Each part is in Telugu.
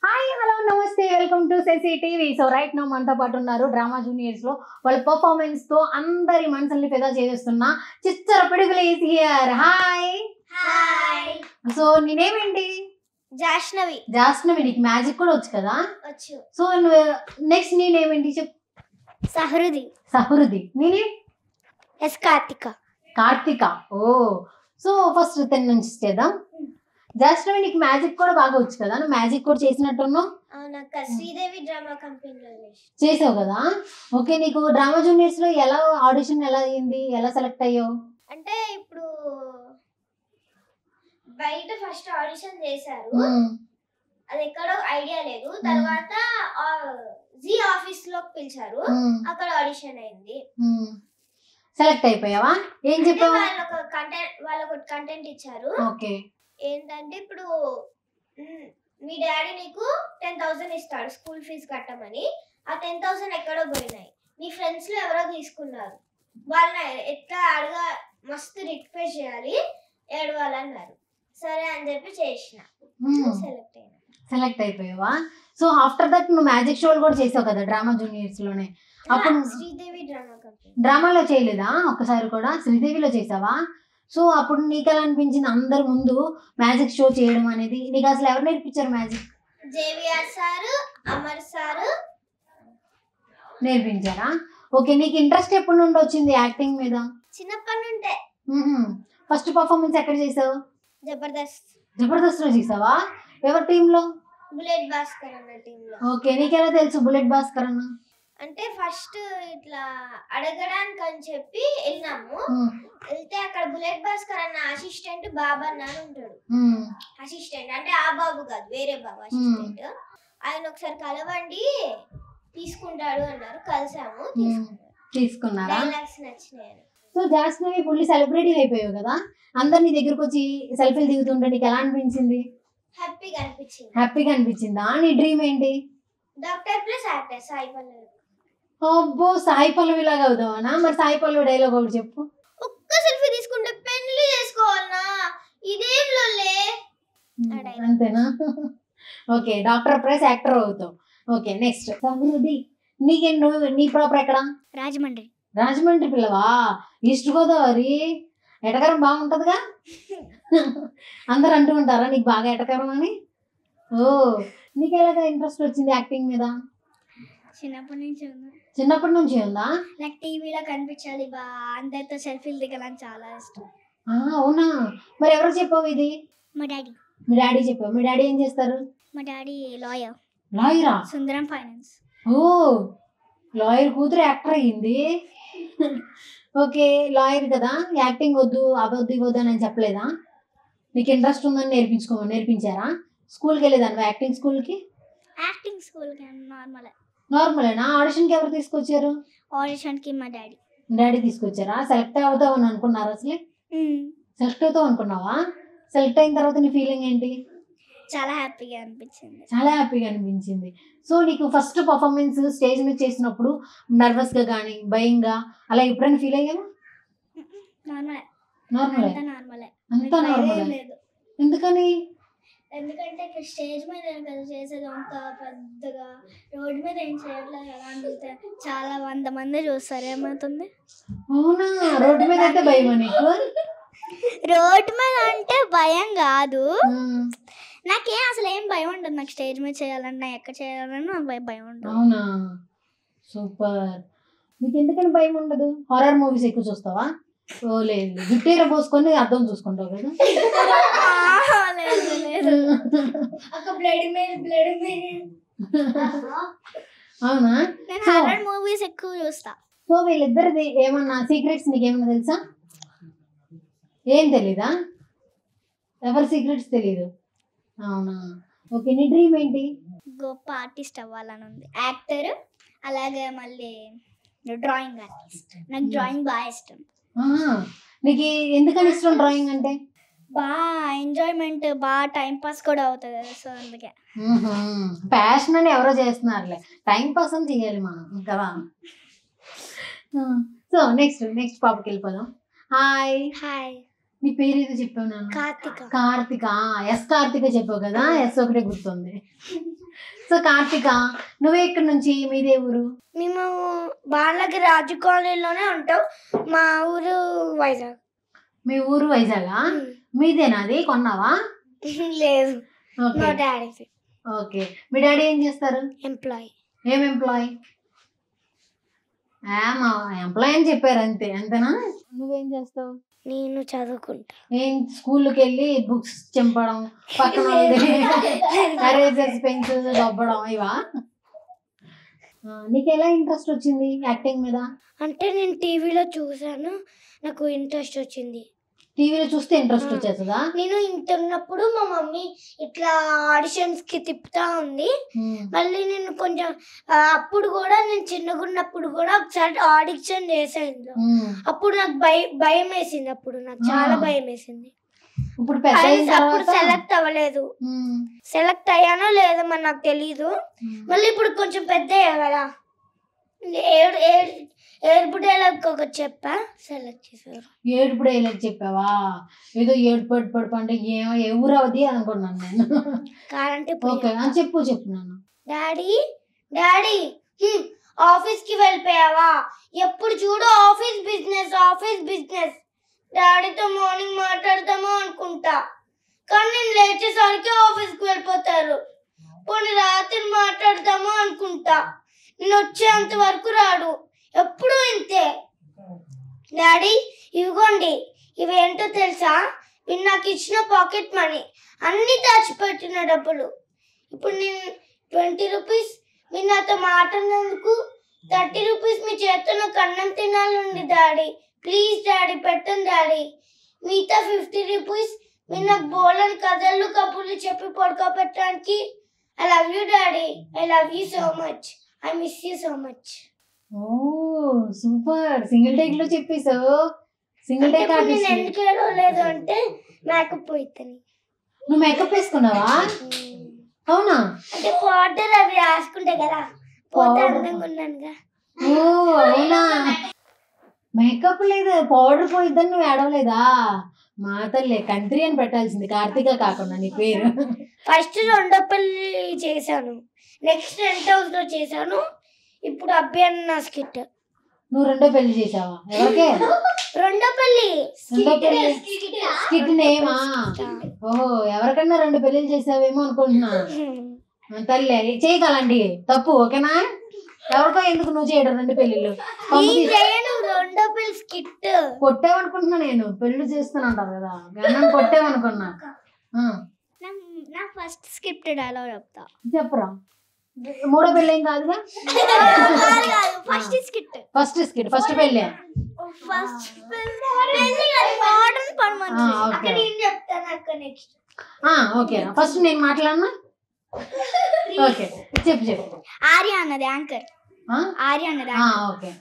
హాయ్ హలో నమస్తే వెల్కమ్ టు సెసి టీవీ. సో రైట్ నౌ మనతో పాటు ఉన్నారు డ్రామా జూనియర్స్ లో వాళ్ళ పర్ఫార్మెన్స్ తో అందరి మనసుల్ని ఫిదా చేస్తున్న చిచ్చర పిడుగులు is here. Hi hi. So నేనేమేంటి జాష్నవి. జాస్నవి, నీకు మ్యాజిక్ కూడా వచ్చు కదా. వచ్చు. సో నెక్స్ట్ నేనేమేంటి చెప్పు. సహృది. సహృది. నేనే ఎస్ కార్తిక. కార్తిక. ఓ సో ఫస్ట్ 10 నుంచి చేద్దాం. జాస్నవి, నీకు మ్యాజిక్ కూడా బాగా వచ్చు కదా, నువ్వు మ్యాజిక్ కూడా చేసినట్టున్నావు. అవునక్క, శ్రీదేవి డ్రామా కంపెనీలో చేసావు కదా. ఓకే, నీకు డ్రామా జూనియర్స్ లో ఎలా ఆడిషన్ ఎలా అయ్యింది, ఎలా సెలెక్ట్ అయ్యావు? అంటే ఇప్పుడు బయట ఫస్ట్ ఆడిషన్ చేశారు, అది ఎక్కడో ఐడియా లేదు. తర్వాత జీ ఆఫీస్ లో పిలిచారు, అక్కడ ఆడిషన్ అయింది. సెలెక్ట్ అయిపోయావా? ఏం చెప్పావు? వాళ్ళొక కంటెంట్ ఇచ్చారు. ఓకే, ఏంటంటే ఇప్పుడు మీ డాడీ నీకు 10,000 ఇస్తాడు స్కూల్ ఫీజు కట్టమని. ఆ 10,000 ఎక్కడో పోయినాయి, మీ ఫ్రెండ్స్ లో ఎవరో తీసుకున్నారు. వాళ్ళని ఎట్లా అడగా, మస్తు రిక్వెస్ట్ చేయాలి, ఏడవాలన్నారు. సరే అని చెప్పి చేసిన, సెలెక్ట్ అయినా. సెలెక్ట్ అయిపోయావా? సో ఆఫ్టర్ దట్ నువ్వు మ్యాజిక్ షోలు కూడా చేసావు కదా డ్రామా జూనియర్స్ లోనే. అప్పుడు శ్రీదేవి డ్రామా కంపెనీ. డ్రామాలో చేయలేదా ఒక్కసారి కూడా? శ్రీదేవిలో చేసావా? సో అప్పుడు నీకు ఎలా అనిపించింది అందరి ముందు మ్యాజిక్ షో చేయడం అనేది? నీకు అసలు ఎవరు నేర్పించారు magic? JVR sir, Amar sir నేర్పించారా? ఓకే, నీకు ఇంట్రెస్ట్ ఎప్పటి నుండి వచ్చింది యాక్టింగ్ మీద? చిన్నప్పటి నుండే. ఫస్ట్ పర్ఫార్మెన్స్ ఎక్కడ చేసావు? జబర్దస్త్. జబర్దస్త్ లో చేసావా? ఎవరి టీంలో? బుల్లెట్ భాస్కర్ అన్న టీంలో. ఓకే, నీకెలా తెలుసు బుల్లెట్ భాస్కర్ అన్న? అంటే ఫస్ట్ ఇట్లా అడగడానికి అని చెప్పి వెళ్ళాము. వెళ్తే అక్కడ బుల్లెట్ భాస్కర్ అన్న అసిస్టెంట్ బాబు అన్న అని ఉంటాడు. అసిస్టెంట్ అంటే ఆ బాబు కాదు, వేరే బాబు అసిస్టెంట్. ఆయన ఒకసారి కలవండి తీసుకుంటాడు అన్నారు. కలిసాము, తీసుకున్నారా? డైలాగ్స్ నచ్చినాయి. సో జాస్నవి ఫుల్లీ సెలబ్రిటీ అయిపోయావు కదా, అందరు నీ దగ్గరకు వచ్చి సెల్ఫీలు దిగుతుంటే నీకు ఎలా అనిపించింది? హ్యాపీగా అనిపించింది. హ్యాపీగా అనిపించిందా? నీ డ్రీమ్ ఏంటి? Doctor plus actor Sai Pallavi. అబ్బో, సాయి పల్లవి లాగా అవుదావనా? మరి సాయి పల్లవి డైలాగ్ ఒకటి చెప్పు. ఒక్క సెల్ఫీ తీసుకుంటే పెళ్లి చేసుకోవాలనా, ఇదేం లోలే. అంతేనా? ఓకే, డాక్టర్ ప్లస్ యాక్టర్ అవుతావు. ఓకే, నెక్స్ట్ సమృద్ధి. నీ ప్రాపర్ ఎక్కడ? రాజమండ్రి. రాజమండ్రి పిల్లవా? ఈస్ట్ గోదావరి. ఎటకరం బాగుంటదిగా. అందరు అంటూ ఉంటారా నీకు బాగా ఎటకరం అని? ఓ, నీకు ఎలాగా ఇంట్రెస్ట్ వచ్చింది యాక్టింగ్ మీద? చిన్నప్పటి నుంచి ఉందా? నాకు టీవీలో కనిపించాలి, అందరితో సెల్ఫీలు దిగాలని చాలా ఇష్టం. అవునా? మరి ఎవరు చెప్పావు ఇది? మా డాడీ. మీ డాడీ చెప్పావు. మీ డాడీ ఏం చేస్తారు? మా డాడీ లాయర్. లాయరా? సుందరం ఫైనాన్స్. ఓ, లాయర్ కూతురు యాక్టర్ అయ్యింది. ఓకే, లాయర్ కదా, యాక్టింగ్ వద్దు అవద్దు ఇవ్వద్దు అని చెప్పలేదా? నీకు ఇంట్రెస్ట్ ఉందని నేర్పించారా? స్కూల్కి వెళ్ళేదాన్ని యాక్టింగ్ స్కూల్కి? యాక్టింగ్ స్కూల్కి నార్మలేనా? ఆడిషన్కి ఎవరు తీసుకొచ్చారు? ఆడిషన్కి మా డాడీ. డాడీ తీసుకొచ్చారా? సెలెక్ట్ అవుతావు అని అనుకున్నారు అసలే? సెలెక్ట్ అవుతావు అనుకున్నావా? సెలెక్ట్ అయిన తర్వాత నీ ఫీలింగ్ ఏంటి? చాలా హ్యాపీగా అనిపించింది. చాలా హ్యాపీగా అనిపించింది. సో నీకు ఫస్ట్ పర్ఫార్మెన్స్ స్టేజ్ మీద చేసినప్పుడు నర్వస్గా కానీ భయంగా అలా ఎప్పుడైనా ఫీల్ అయ్యావా? నార్మలే. అంతా నార్మలే. ఎందుకని? ఎందుకంటే ఇక్కడ స్టేజ్ మీద కదా చేసేది, అంత పెద్దగా రోడ్డు మీద ఏం చేయట్లేదు కదా, అందుకే చాలా 100 మంది చూస్తారు. ఏమవుతుంది? అవునా? రోడ్డు మీద అయితే భయమా నీకు? రోడ్డు మీద అంటే భయం కాదు, నాకేం అసలు ఏం భయం ఉండదు. నాకు స్టేజ్ మీద చేయాలన్నా ఎక్కడ చేయాలన్నా నాకు భయం ఉండదు. అవునా? సూపర్. నీకు ఎందుకని భయం ఉండదు? హారర్ మూవీస్ ఎక్కువ చూస్తావా? ఓ లేదు, జుట్టేర పోసుకొని అర్థం చూసుకుంటావు కదా. అవునా? నేను హారర్ మూవీస్ ఎక్కువ చూస్తా. సో వీళ్ళిద్దరిది ఏమన్నా సీక్రెట్స్ నీకేమన్నా తెలుసా? ఏం తెలీదా? ఎవరి సీక్రెట్స్ తెలీదు? అవునా? ఓకే, నీ డ్రీమ్ ఏంటి? గొప్ప ఆర్టిస్ట్ అవ్వాలని ఉంది, యాక్టర్. అలాగే మళ్ళీ డ్రాయింగ్ ఆర్టిస్ట్. నాకు డ్రాయింగ్ బాగా ఇష్టం. నీకు ఎందుకని ఇష్టం డ్రాయింగ్ అంటే? బాగా ఎంజాయ్మెంట్, బాగా టైం పాస్ కూడా అవుతుంది కదా, సో అందుకే. ప్యాషన్ అని ఎవరో చేస్తున్నారులే, టైం పాస్ అని చేయాలి మనం కదా. సో నెక్స్ట్ పాపకి వెళ్ళిపోదాం. హాయ్. హాయ్. నీ పేరు ఏదో చెప్పావు నాన్న? కార్తిక. ఎస్ కార్తిక చెప్పావు కదా, ఎస్ ఒకటే గుర్తుంది. సో కార్తిక, నువ్వే ఇక్కడ నుంచి, మీదే ఊరు? మేము బాలకి రాజు కాలనీలోనే ఉంటాం. మా ఊరు వైజాగ్. మీ ఊరు వైజాగా? మీదేనా అది? కొన్నావా? లేదు, మా డాడీ. ఓకే, మీ డాడీ ఏం చేస్తారు? ఎంప్లాయ్. ఏం ఎంప్లాయ్? మా ఎంప్లాయ్ అని చెప్పారు అంతే, అంతేనా? నువ్వేం చేస్తావు? నేను చదువుకుంటా. ఏం స్కూల్కి వెళ్ళి బుక్స్ చింపడం, పక్కన ఎరేజర్స్ పెన్సిల్స్ దొబ్బడం, ఇవా? నీకు ఎలా ఇంట్రెస్ట్ వచ్చింది యాక్టింగ్ మీద? అంటే నేను టీవీలో చూసాను, నాకు ఇంట్రెస్ట్ వచ్చింది. టీవీలో చూస్తే ఇంట్రెస్ట్ వచ్చేస్తుందా? నేను ఇంటున్నప్పుడు మా మమ్మీ ఇట్లా ఆడిషన్స్ కి తిప్పుతా ఉంది. మళ్ళీ నేను కొంచెం అప్పుడు కూడా నేను చిన్నగా ఉన్నప్పుడు కూడా ఒకసారి ఆడిషన్ చేసాను. అప్పుడు నాకు భయం వేసింది. అప్పుడు నాకు చాలా భయం వేసింది. అప్పుడు సెలెక్ట్ అవ్వలేదు. సెలెక్ట్ అయ్యానో లేదో మరి నాకు తెలీదు. మళ్ళీ ఇప్పుడు కొంచెం పెద్ద కదా, ఏడుపు డైలాగ్ ఒకటి చెప్పా, సెలెక్ట్ చేశారు. ఏడుపు డైలాగ్ చెప్పావా? ఏదో ఏడుపు అంటే ఎవరు అవది అనుకున్నాను నేను. ఓకే, చెప్పు నాన్న. డాడీ ఆఫీస్ కి వెళ్ళిపోయావా? ఎప్పుడు చూడు ఆఫీస్ బిజినెస్. డాడీతో మార్నింగ్ మాట్లాడతామో అనుకుంటా, కానీ నేను లేచేసరికి ఆఫీస్కి వెళ్ళిపోతారు. పోనీ రాత్రి మాట్లాడతామో అనుకుంటా, నేను వచ్చేంత వరకు రాడు. ఎప్పుడు ఇంతే. డాడీ ఇవిగోండి, ఇవేంటో తెలుసా? మీరు నాకు ఇచ్చిన పాకెట్ మనీ, అన్ని దాచిపెట్టిన డబ్బులు. ఇప్పుడు నేను 20 రూపీస్ మీరు నాతో మాట్లాడినందుకు, 30 రూపీస్ మీ చేతితో నాకు అన్నం తినాలండి డాడీ. ప్లీజ్ డాడీ, పెట్టండి డాడీ. మిగతా 50 రూపీస్ మీరు నాకు బోలని కథలు కబుర్లు చెప్పి పడుకోబెట్టడానికి. I love you daddy, I love you so much, I miss you so much. Oh super, single take లో చెప్పేసావు. సింగిల్ టేక్ ఎందుకు ఏడవలేదు అంటే మేకప్ పోయిద్దని. నువ్వు మేకప్ వేసుకున్నావా? అవునా? అంటే పౌడర్ అవి రాసుకుంటే కదా, పోతే అందంగా ఉన్నానుగా. ఓ అవునా? మేకప్ లేదు, పౌడర్ పోయిద్దని నువ్వు ఏడవలేదా? మా తల్లి కంత్రి అని పెట్టాల్సింది, కార్తీక కాకుండా నీ పేరు. ఫస్ట్ రెండోపల్లి చేశాను, నెక్స్ట్ రెంట్ హౌస్ లో చేశాను, ఇప్పుడు అబ్బి అన్న స్కిట్. నువ్వు రెండో పెళ్లి చేసావా? ఎవరికే? రెండోపల్లి స్కిట్ నేమా? ఓహో, ఎవరికన్నా 2 పెళ్లిలు చేసావేమో అనుకుంటున్నా. తల్లి చేయగలండి తప్పు, ఓకేనా? ఎవరికో ఎందుకు నువ్వు చేయడం 2 పెళ్లిళ్ళు? కొట్టేవనుకుంటున్నా నేను, పెళ్లి చేస్తానంటారు కదా, గన్నం కొట్టేవనుకున్నా. నా ఫస్ట్ స్క్రిప్ట్ డైలాగ్ చెప్తా. చెప్పరా? 3వ పెళ్ళి ఏం కాదుగా? ఫస్ట్ పెళ్ళి. ఓకే, ఫస్ట్ నేను మాట్లాడనా? ఓకే, చెప్పు. ఆర్య అన్నది యాంకర్. ఓకే.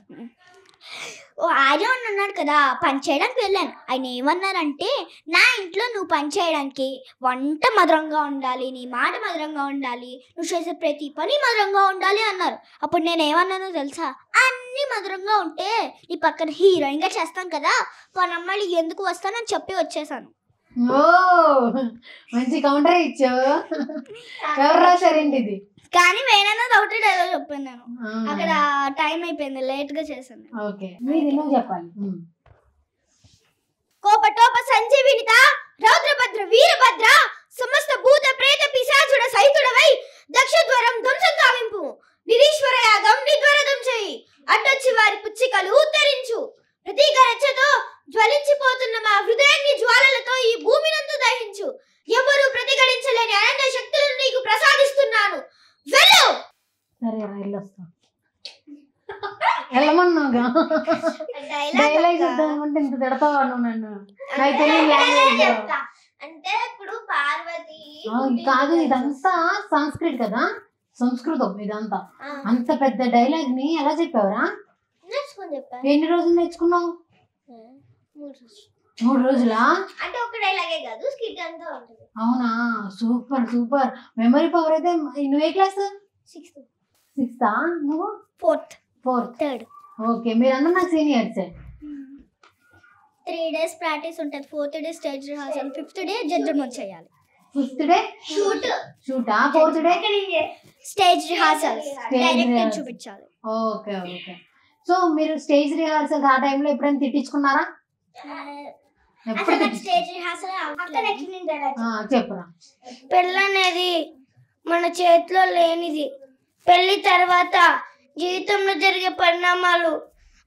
ఓ ఆర్య ఉన్నాడు కదా, పని చేయడానికి వెళ్ళాను. ఆయన ఏమన్నారంటే, నా ఇంట్లో నువ్వు పని చేయడానికి వంట మధురంగా ఉండాలి, నీ మాట మధురంగా ఉండాలి, నువ్వు చేసే ప్రతి పని మధురంగా ఉండాలి అన్నారు. అప్పుడు నేను ఏమన్నానో తెలుసా? అన్ని మధురంగా ఉంటే నీ పక్కన హీరోయిన్గా చేస్తాను కదా, పని అమ్మాయిలు ఎందుకు వస్తానని చెప్పి వచ్చేసాను. ఓ మంచి కౌంటర్ ఇచ్చావు. ఎవరు రాశారండి ఇది? కానీ వేణన్నది ఒకటి డైలాగ్ చెప్పాను నేను, అక్కడ టైం అయిపోయింది, లేట్ గా చేశాను. ఓకే, మీది నువ్వు చెప్పాలి. కోపటోప సంజీవినిత రౌద్రభద్ర వీరభద్ర సమస్త భూత ప్రేత పిశాచుడ సహితుడవై దక్షద్వరం ధ్వంసం కావింపు, నిరీశ్వర యాగం నిద్వరదం చేయి, అడ్డొచ్చి వారి పుచ్చికలు ఉత్తరించు, ప్రతీక రచ్చతో జ్వలించిపోతున్న మా హృదయాన్ని జ్వాలలతో ఈ భూమినందు దహించు, ఎవరు ప్రతిఘటించలేని అనంత శక్తులను నీకు ప్రసాదిస్తున్నాను, వెళ్ళు. సరే వెళ్ళొస్తా. వెళ్ళమన్నాగా డైలాగ్ చెప్తామంటే ఇంత తిడతావా నువ్వు నన్ను? నాకు తెలియదు. అంటే ఇప్పుడు పార్వతి కాదు, ఇదంతా సంస్కృతి కదా, సంస్కృతం ఇదంతా. అంత పెద్ద డైలాగ్ ని ఎలా చెప్పావురా? ఎన్ని రోజులు నేర్చుకున్నావు? 3 రోజులా? అంటే ఒక డైలాగే కాదు, స్కిట్ అంతా ఉంటుంది. అవునా? సూపర్. మెమరీ పవర్ అయితే. నువ్వే క్లాస్? 6th. నువ్వు 4th. 3rd. ఓకే, మీరందరూ నాకు సీనియర్సే. 3 days ప్రాక్టీస్ ఉంటుంది, 4th day stage rehearsal, 5th day judgement చేయాలి. 5th డే షూటా, 4th day stage rehearsal direct చూపించాలి. Okay okay. సో మీరు స్టేజ్ రిహార్సల్ ఆ టైంలో ఎప్పుడైనా తిట్టించుకున్నారా? స్టేజ్ రిహార్సల్ చెప్పురా. పెళ్ళి అనేది మన చేతిలో లేనిది. పెళ్లి తర్వాత జీవితంలో జరిగే పరిణామాలు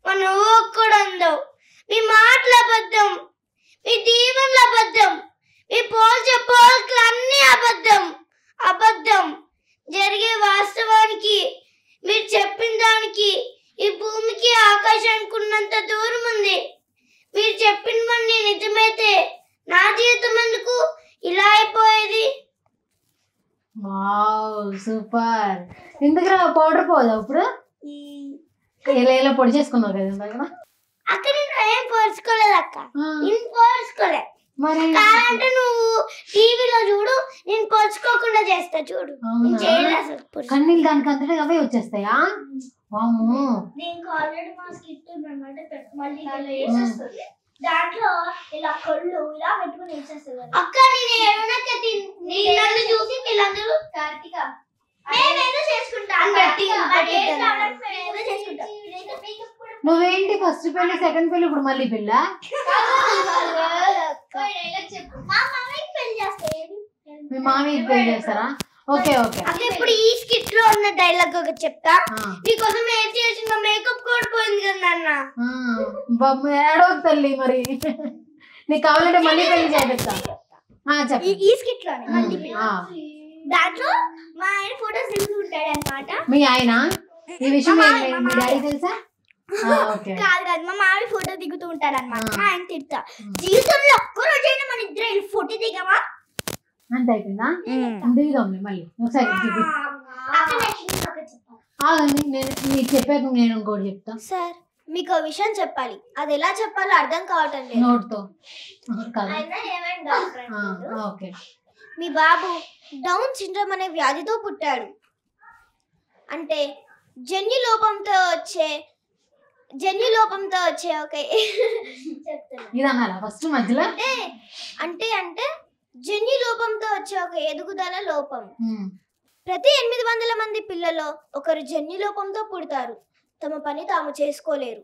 మన ఊహకు అందవు. మీ మాటల అబద్ధం, మీ దీవెనల అబద్ధం, మీ పోల్కలు అన్ని అబద్ధం. అబద్ధం జరిగే వాస్తవానికి మీరు చెప్పిన దానికి ఈ భూమికి ఆకాశానికి ఉన్నంత దూరం ఉంది. మీరు చెప్పినవన్నీ నిజమైతే నా జీవితం ఎందుకు ఇలా అయిపోయేది? Wow super. ఎందుకు పౌడర్ పోదా ఇప్పుడు? ఇలా పొడి చేసుకున్నావు కదా అక్క. నేను ఏం పోల్చుకోలేదు అక్క, నేను పోల్చుకోలేదు. మరి కాదంటే నువ్వు టీవీలో చూడు, నేను పోల్చుకోకుండా చేస్తా చూడు. కన్నీళ్ళు దానికి అంతటే అవే వచ్చేస్తాయా? వామ్మో. దీనికి ఆల్రెడీ మా స్కిట్ ఉందన్నమాట, మళ్ళీ దాంట్లో ఇలా కళ్ళు ఇలా పెట్టుకుని వేసేస్తుంది అక్క. నేను ఏమన్నా నన్ను చూసి వీళ్ళందరూ కార్తీక నేనేదో చేసుకుంటా. నువ్వేంటి ఫస్ట్ పెళ్లి, సెకండ్ పెళ్లి, ఇప్పుడు మళ్ళీ పెళ్ళ? మీ మామయ్యకి పెళ్లి చేస్తారా? Okay okay. ఇప్పుడు ఈ స్కిట్ లో ఉన్న డైలాగ్ ఒకటి చెప్తా. నీకోసం ఏం చేసిన మేకప్ కూడా పోయింది కదా నాన్న. ఏడవకు తల్లి, మరి నీకు కావాలంటే మళ్ళీ పెళ్లి చేపిస్తా. ఈ స్కిట్ లోనే దాంట్లో మా ఆయన ఫోటోస్ దిగుతుంటాడు అన్నమాట. మీ ఆయన ఈ విషయం మీ డాడీ తెలుసా? కాదు కాదు, మా మామిడి ఫోటో దిగుతూ ఉంటాడు అన్నమాట. మా ఆయన తిడతా, జీవితంలో ఒక్క రోజైనా మన ఇద్దరు ఫోటో దిగమా అంత అయిపోయిందా? దిగుదాం మళ్ళీ ఒకసారి. నీకు చెప్పాక నేను ఇంకోటి చెప్తా. సార్ మీకు విషయం చెప్పాలి, అది ఎలా చెప్పాలో అర్థం కావటం లేదు. నోట్తో. ఓకే. మీ బాబు డౌన్ సిండ్రోమ్ అనే వ్యాధితో పుట్టాడు. అంటే జన్యు లోపంతో వచ్చే ఓకే ఫస్ట్ మధ్యలో అంటే జన్యు లోపంతో వచ్చే ఒక ఎదుగుదల లోపం. ప్రతి 800 మంది పిల్లల్లో ఒకరు జన్యు లోపంతో పుడతారు. తమ పని తాము చేసుకోలేరు.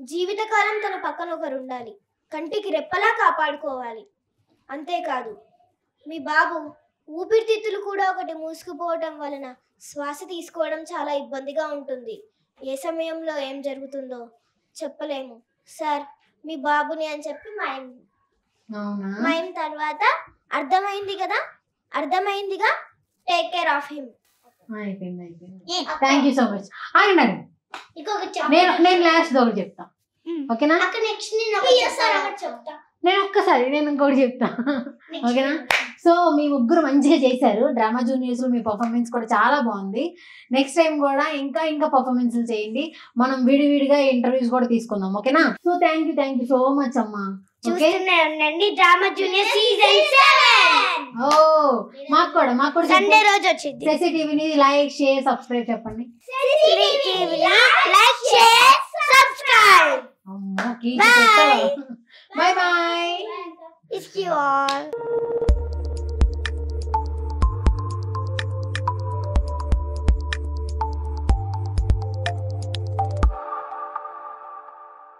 జీవితకాలం తన పక్కన ఒకరు ఉండాలి. కంటికి రెప్పలా కాపాడుకోవాలి. అంతేకాదు మీ బాబు ఊపిరితిత్తులు కూడా ఒకటి మూసుకుపోవడం వలన శ్వాస తీసుకోవడం చాలా ఇబ్బందిగా ఉంటుంది. ఏ సమయంలో ఏం జరుగుతుందో చెప్పలేము. సార్ మీ బాబుని అని చెప్పి మాయం తర్వాత అర్థమైందిగా take care of him. Thank you so much. నేను లాస్ట్ ఒకటి చెప్తా, ఓకేనా? నేను ఇంకోటి చెప్తా, ఓకేనా? సో మీ ముగ్గురు మంచిగా చేశారు డ్రామా జూనియర్స్. మీ పర్ఫార్మెన్స్ కూడా చాలా బాగుంది. నెక్స్ట్ టైం కూడా ఇంకా పర్ఫార్మెన్స్ చేయండి. మనం విడివిడిగా ఇంటర్వ్యూస్ కూడా తీసుకుందాం, ఓకేనా? So thank you so much అమ్మా. డ్రామా జూనియర్ సీజన్ 7 మాకు కూడా సండే రోజు వచ్చింది. CCTVని లైక్ షేర్ సబ్స్క్రైబ్ చెప్పండి. Bye bye. Bye bye. It's you all.